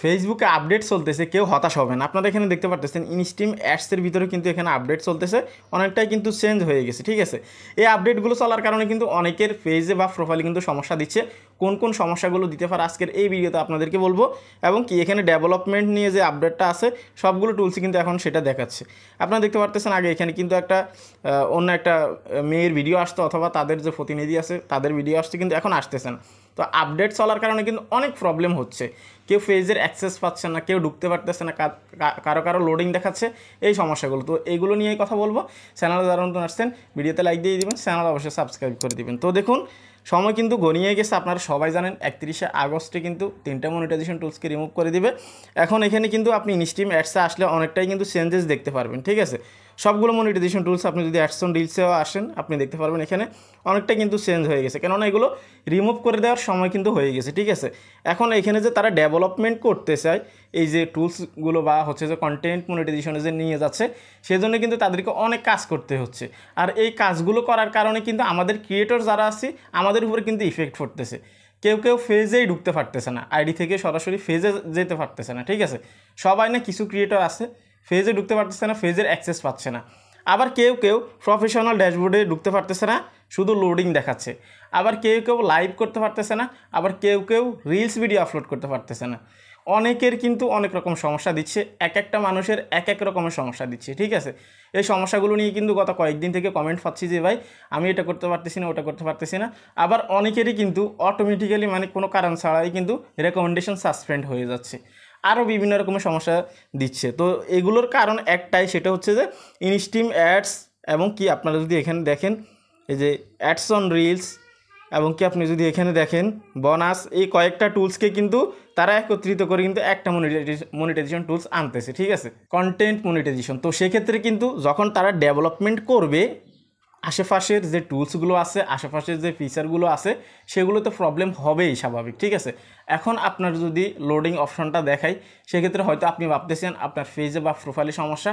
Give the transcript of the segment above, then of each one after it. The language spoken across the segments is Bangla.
ফেসবুকে আপডেট চলতেছে, কেউ হতাশ হবেন। আপনারা এখানে দেখতে পারতেছেন ইনস্ট্রিম অ্যাডসের ভিতরে কিন্তু এখানে আপডেট চলতেছে, অনেকটাই কিন্তু চেঞ্জ হয়ে গেছে। ঠিক আছে, এই আপডেটগুলো চলার কারণে কিন্তু অনেকের পেজে বা প্রোফাইলে কিন্তু সমস্যা দিচ্ছে। কোন কোন সমস্যাগুলো দিতে পারে আজকের এই ভিডিওতে আপনাদেরকে বলবো, এবং কি এখানে ডেভেলপমেন্ট নিয়ে যে আপডেটটা আছে সবগুলো টুলসই কিন্তু এখন সেটা দেখাচ্ছে। আপনারা দেখতে পারতেছেন আগে এখানে কিন্তু একটা অন্য একটা মেয়ের ভিডিও আসতো, অথবা তাদের যে প্রতিনিধি আছে তাদের ভিডিও আসছে, কিন্তু এখন আসতেছে না। তো আপডেট চলার কারণে কিন্তু অনেক প্রবলেম হচ্ছে, কেউ পেজের অ্যাক্সেস পাচ্ছে না, কেউ ঢুকতে পারতেছে না, কারো কারো লোডিং দেখাচ্ছে, এই সমস্যাগুলো। তো এইগুলো নিয়েই কথা বলবো। চ্যানেলে যারা নতুন আসছেন ভিডিওতে লাইক দিয়ে দিবেন, চ্যানেল অবশ্যই সাবস্ক্রাইব করে দিবেন। তো দেখুন সময় কিন্তু গনিয়ে গেছে, আপনারা সবাই জানেন 31শে আগস্টে কিন্তু 3টা মনিটাইজেশন টুলসকে রিমুভ করে দিবে। এখন এখানে কিন্তু আপনি ইনস্ট্রিম অ্যাডসে আসলে অনেকটাই কিন্তু চেঞ্জেস দেখতে পারবেন। ঠিক আছে, সবগুলো মনিটাইজেশন টুলস আপনি যদি অ্যাডস অন রিলসেও আসেন আপনি দেখতে পারবেন এখানে অনেকটাই কিন্তু চেঞ্জ হয়ে গেছে, কেননা এগুলো রিমুভ করে দেওয়ার সময় কিন্তু হয়ে গেছে। ঠিক আছে, এখন এখানে যে তারা ডেভেলপমেন্ট করতে চায় এই যে টুলসগুলো বা হচ্ছে যে কন্টেন্ট মনিটাইজেশনে যে নিয়ে যাচ্ছে, সেজন্য কিন্তু তাদেরকে অনেক কাজ করতে হচ্ছে। আর এই কাজগুলো করার কারণে কিন্তু আমাদের ক্রিয়েটর যারা আছি আমাদের উপরে কিন্তু ইফেক্ট পড়তেছে। কেউ কেউ ফেজেই ঢুকতে পারতেছে না, আইডি থেকে সরাসরি ফেজে যেতে পারতেছে না। ঠিক আছে, সবাই না, কিছু ক্রিয়েটর আছে ফেজে ঢুকতে পারতেছে না, ফেজের অ্যাক্সেস পাচ্ছে না। আবার কেউ কেউ প্রফেশনাল ড্যাশবোর্ডে ঢুকতে পারতেছে না, শুধু লোডিং দেখাচ্ছে। আবার কেউ কেউ লাইভ করতে পারতেছে না, আবার কেউ কেউ রিলস ভিডিও আপলোড করতে পারতেছে না। অনেকের কিন্তু অনেক রকম সমস্যা দিচ্ছে, এক একটা মানুষের এক এক রকমের সমস্যা দিচ্ছে। ঠিক আছে, এই সমস্যাগুলো নিয়ে কিন্তু গত কয়েকদিন থেকে কমেন্ট পাচ্ছি যে ভাই আমি এটা করতে পারতেছি না, ওটা করতে পারতেছি না। আবার অনেকেরই কিন্তু অটোমেটিক্যালি মানে কোনো কারণ ছাড়াই কিন্তু রেকমেন্ডেশন সাসপেন্ড হয়ে যাচ্ছে, আরও বিভিন্ন রকমের সমস্যা দিচ্ছে। তো এগুলোর কারণ একটাই, সেটা হচ্ছে যে ইনস্ট্রিম অ্যাডস, এবং কি আপনারা যদি এখানে দেখেন এই যে অ্যাডস অন রিলস, এবং কি আপনি যদি এখানে দেখেন বোনাস, এই কয়েকটা টুলসকে কিন্তু তারা একত্রিত করে কিন্তু একটা মনিটাইজেশন টুলস আনতেছে। ঠিক আছে, কন্টেন্ট মনিটাইজেশন। তো সেক্ষেত্রে কিন্তু যখন তারা ডেভেলপমেন্ট করবে আশেপাশের যে টুলসগুলো আছে, আশেপাশের যে ফিচারগুলো আছে, সেগুলোতে প্রবলেম হবেই স্বাভাবিক। ঠিক আছে, এখন আপনার যদি লোডিং অপশনটা দেখাই, সেক্ষেত্রে হয়তো আপনি ভাবতেছেন আপনার পেজে বা প্রোফাইলে সমস্যা।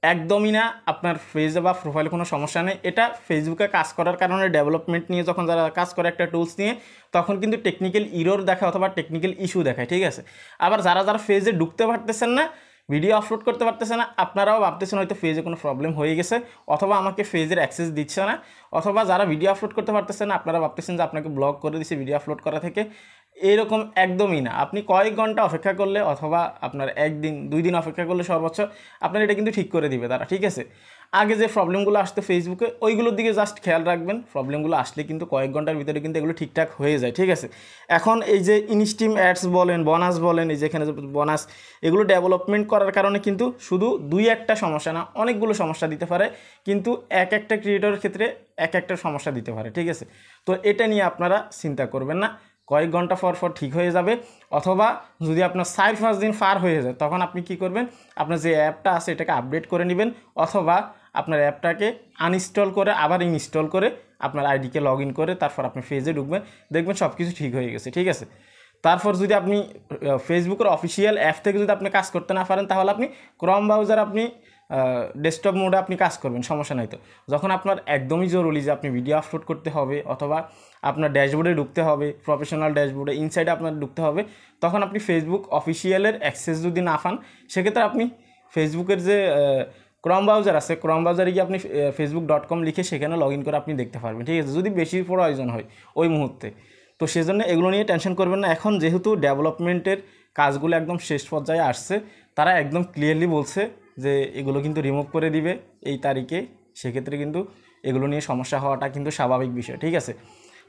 একদমই না, আপনার পেজে বা প্রোফাইলে কোনো সমস্যা নেই। এটা ফেসবুকে কাজ করার কারণে, ডেভেলপমেন্ট নিয়ে যখন যারা কাজ করে একটা টুলস নিয়ে, তখন কিন্তু টেকনিক্যাল ইরর দেখায় অথবা টেকনিক্যাল ইস্যু দেখায়। ঠিক আছে, আবার যারা পেজে ঢুকতে পারতেছেন না, ভিডিও আপলোড করতে পারতেছে না, আপনারাও ভাবতেছেন হয়তো পেজে কোনো প্রবলেম হয়ে গেছে, অথবা আমাকে পেজের অ্যাক্সেস দিচ্ছে না, অথবা যারা ভিডিও আপলোড করতে পারতেছেন না আপনারা ভাবতেছেন যে আপনাকে ব্লক করে দিচ্ছে ভিডিও আপলোড করা থেকে। এরকম একদমই না, আপনি কয়েক ঘন্টা অপেক্ষা করলে অথবা আপনার একদিন 2 দিন অপেক্ষা করলে সর্বোচ্চ আপনার এটা কিন্তু ঠিক করে দিবে তারা। ঠিক আছে, আগে যে প্রবলেমগুলো আসতো ফেসবুকে ওইগুলোর দিকে জাস্ট খেয়াল রাখবেন, প্রবলেমগুলো আসলে কিন্তু কয়েক ঘন্টার ভিতরে কিন্তু এগুলো ঠিকঠাক হয়ে যায়। ঠিক আছে, এখন এই যে ইনস্ট্রিম অ্যাডস বলেন, বোনাস বলেন, এই যেখানে বোনাস, এগুলো ডেভেলপমেন্ট করার কারণে কিন্তু শুধু 2-1টা সমস্যা না, অনেকগুলো সমস্যা দিতে পারে, কিন্তু এক একটা ক্রিয়েটরের ক্ষেত্রে এক একটা সমস্যা দিতে পারে। ঠিক আছে, তো এটা নিয়ে আপনারা চিন্তা করবেন না, কয়েক ঘন্টা পর ঠিক হয়ে যাবে। অথবা যদি আপনার 4-5 দিন পার হয়ে যায়, তখন আপনি কি করবেন, আপনার যে অ্যাপটা আছে এটাকে আপডেট করে নেবেন, অথবা আপনার অ্যাপটাকে আনইনস্টল করে আবার ইনস্টল করে আপনার আইডিকে লগ ইন করে তারপর আপনি পেজে ঢুকবেন, দেখবেন সব কিছু ঠিক হয়ে গেছে। ঠিক আছে, তারপর যদি আপনি ফেসবুকের অফিসিয়াল অ্যাপ থেকে যদি আপনি কাজ করতে না পারেন, তাহলে আপনি ক্রোম ব্রাউজার আপনি ডেস্কটপ মোডে আপনি কাজ করবেন, সমস্যা নাই। তো যখন আপনার একদমই জরুরি যে আপনি ভিডিও আপলোড করতে হবে, অথবা আপনার ড্যাশবোর্ডে ঢুকতে হবে, প্রফেশনাল ড্যাশবোর্ডে ইনসাইডে আপনার ঢুকতে হবে, তখন আপনি ফেসবুক অফিসিয়ালের অ্যাক্সেস যদি না পান, সেক্ষেত্রে আপনি ফেসবুকের যে ক্রোম ব্রাউজার আছে, ক্রোম ব্রাউজারে গিয়ে আপনি facebook.com লিখে সেখানে লগ ইন করে আপনি দেখতে পারবেন। ঠিক আছে, যদি বেশি প্রয়োজন হয় ওই মুহূর্তে। তো সেজন্য এগুলো নিয়ে টেনশন করবেন না। এখন যেহেতু ডেভেলপমেন্টের কাজগুলো একদম শেষ পর্যায়ে আসছে, তারা একদম ক্লিয়ারলি বলছে যে এগুলো কিন্তু রিমুভ করে দিবে এই তারিখে, সেক্ষেত্রে কিন্তু এগুলো নিয়ে সমস্যা হওয়াটা কিন্তু স্বাভাবিক বিষয়। ঠিক আছে,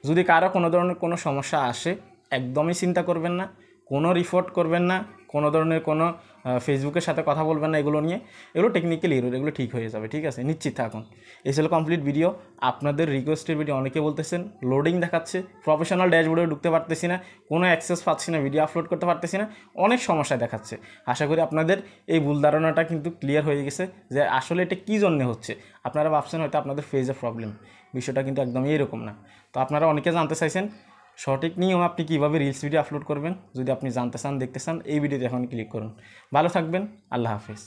যদি কারো কোনো ধরনের কোনো সমস্যা আসে একদমই চিন্তা করবেন না, কোনো রিপোর্ট করবেন না, কোনো ধরনের কোনো ফেসবুকের সাথে কথা বলবেন না এগুলো নিয়ে, এগুলো টেকনিক্যাল এরর, এগুলো ঠিক হয়ে যাবে। ঠিক আছে, নিশ্চিত থাকুন। এই ছিল কমপ্লিট ভিডিও। আপনাদের রিকোয়েস্টের ভিডিও অনেকে বলতেছেন লোডিং দেখাচ্ছে, প্রফেশনাল ড্যাশবোর্ডে ঢুকতে পারতেছি না, কোনো অ্যাক্সেস পাচ্ছি না, ভিডিও আপলোড করতে পারতেছি না, অনেক সমস্যা দেখাচ্ছে। আশা করি আপনাদের এই ভুল ধারণাটা কিন্তু ক্লিয়ার হয়ে গেছে যে আসলে এটা কী জন্য হচ্ছে। আপনারা ভাবছেন হয়তো আপনাদের ফেজে প্রবলেম, বিষয়টা কিন্তু একদমই এরকম না। তো আপনারা অনেকে জানতে চাইছেন সঠিক নিয়ম আপনি কীভাবে রিলস ভিডিও আপলোড করবেন। যদি আপনি জানতে চান, দেখতে চান, এই ভিডিওতে এখন ক্লিক করুন। ভালো থাকবেন, আল্লাহ হাফেজ।